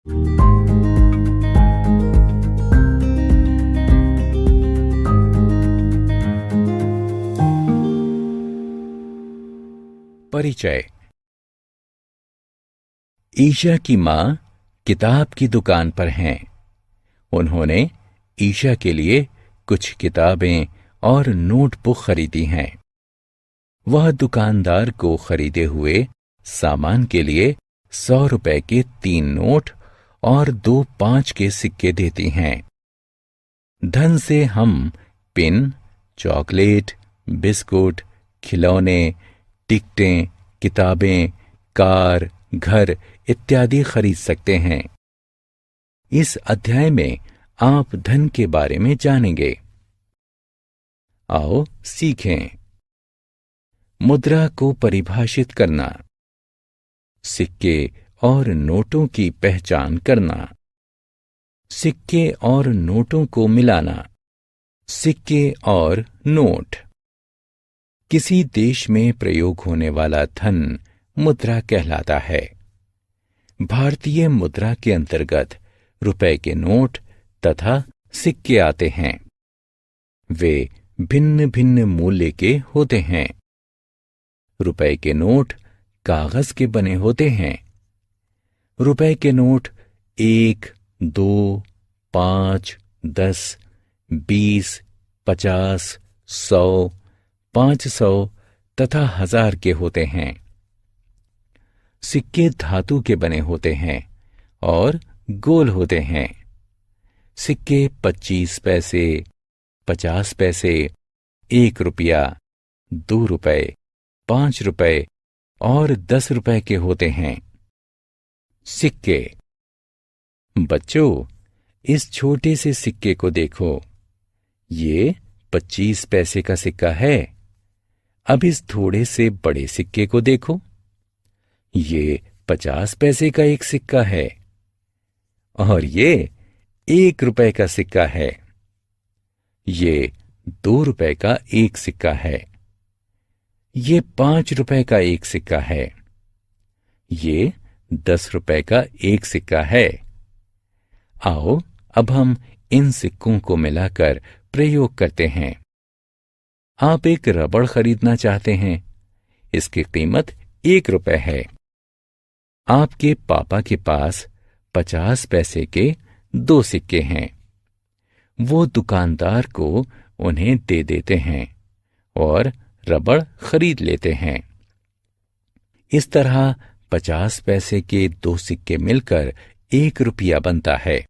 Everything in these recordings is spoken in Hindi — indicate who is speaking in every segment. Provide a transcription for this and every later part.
Speaker 1: परिचय। ईशा की मां किताब की दुकान पर हैं। उन्होंने ईशा के लिए कुछ किताबें और नोटबुक खरीदी हैं। वह दुकानदार को खरीदे हुए सामान के लिए 100 रुपए के 3 नोट और 2 5 के सिक्के देती हैं। धन से हम पेन, चॉकलेट, बिस्कुट, खिलौने, टिकटें, किताबें, कार, घर इत्यादि खरीद सकते हैं। इस अध्याय में आप धन के बारे में जानेंगे। आओ सीखें। मुद्रा को परिभाषित करना, सिक्के और नोटों की पहचान करना, सिक्के और नोटों को मिलाना, सिक्के और नोट। किसी देश में प्रयोग होने वाला धन मुद्रा कहलाता है। भारतीय मुद्रा के अंतर्गत रुपए के नोट तथा सिक्के आते हैं। वे भिन्न भिन्न मूल्य के होते हैं। रुपए के नोट कागज के बने होते हैं। रुपए के नोट 1, 2, 5, 10, 20, 50, 100, 500 तथा 1000 के होते हैं। सिक्के धातु के बने होते हैं और गोल होते हैं। सिक्के 25 पैसे, 50 पैसे, 1 रुपया, 2 रुपए, 5 रुपए और 10 रुपए के होते हैं। सिक्के। बच्चों, इस छोटे से सिक्के को देखो। ये 25 पैसे का सिक्का है। अब इस थोड़े से बड़े सिक्के को देखो। ये 50 पैसे का एक सिक्का है और ये 1 रुपए का सिक्का है। ये 2 रुपए का एक सिक्का है। ये 5 रुपए का एक सिक्का है। ये 10 रुपए का एक सिक्का है। आओ अब हम इन सिक्कों को मिलाकर प्रयोग करते हैं। आप एक रबड़ खरीदना चाहते हैं। इसकी कीमत 1 रुपए है। आपके पापा के पास 50 पैसे के 2 सिक्के हैं। वो दुकानदार को उन्हें दे देते हैं और रबड़ खरीद लेते हैं। इस तरह 50 पैसे के 2 सिक्के मिलकर 1 रुपया बनता है।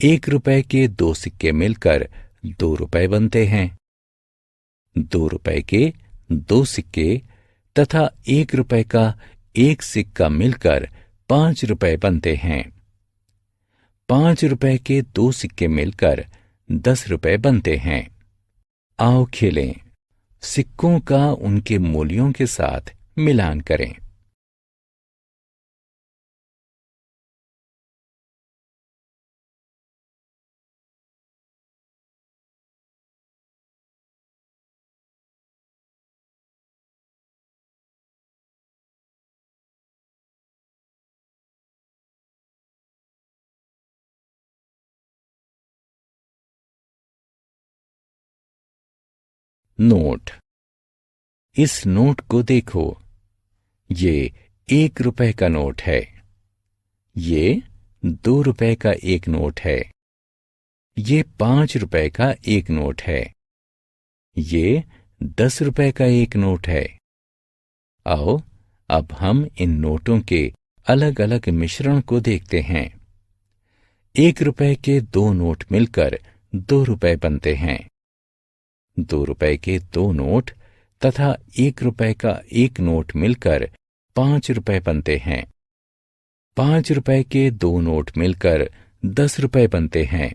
Speaker 1: 1 रुपए के 2 सिक्के मिलकर 2 रुपए बनते हैं। 2 रुपए के 2 सिक्के तथा 1 रुपए का एक सिक्का मिलकर 5 रुपए बनते हैं। 5 रुपए के 2 सिक्के मिलकर 10 रुपए बनते हैं। आओ खेलें। सिक्कों का उनके मूल्यों के साथ मिलान करें। नोट। इस नोट को देखो। ये 1 रुपए का नोट है। ये 2 रुपए का एक नोट है। ये 5 रुपए का एक नोट है। ये 10 रुपए का एक नोट है। आओ अब हम इन नोटों के अलग अलग मिश्रण को देखते हैं। 1 रुपए के 2 नोट मिलकर 2 रुपए बनते हैं। 2 रुपए के 2 नोट तथा 1 रुपए का एक नोट मिलकर 5 रुपए बनते हैं। 5 रुपए के 2 नोट मिलकर 10 रुपए बनते हैं।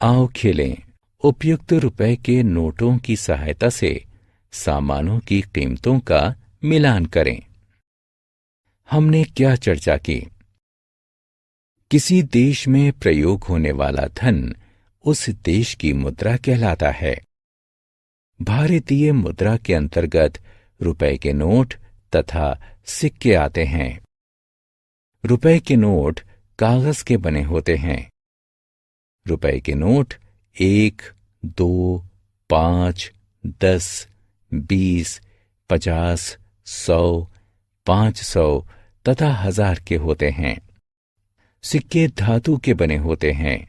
Speaker 1: आओ खेलें। उपयुक्त रुपए के नोटों की सहायता से सामानों की कीमतों का मिलान करें। हमने क्या चर्चा की? किसी देश में प्रयोग होने वाला धन उस देश की मुद्रा कहलाता है। भारतीय मुद्रा के अंतर्गत रुपए के नोट तथा सिक्के आते हैं। रुपए के नोट कागज के बने होते हैं। रुपए के नोट 1, 2, 5, 10, 20, 50, 100, 500 तथा 1000 के होते हैं। सिक्के धातु के बने होते हैं।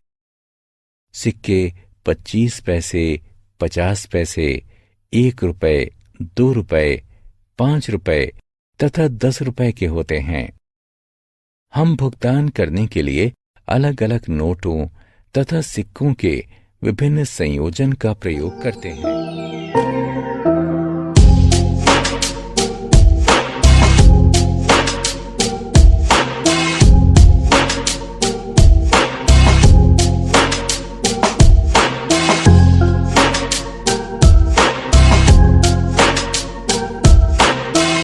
Speaker 1: सिक्के 25 पैसे, 50 पैसे, 1 रुपए, 2 रुपए, 5 रुपए तथा 10 रुपए के होते हैं। हम भुगतान करने के लिए अलग अलग नोटों तथा सिक्कों के विभिन्न संयोजन का प्रयोग करते हैं।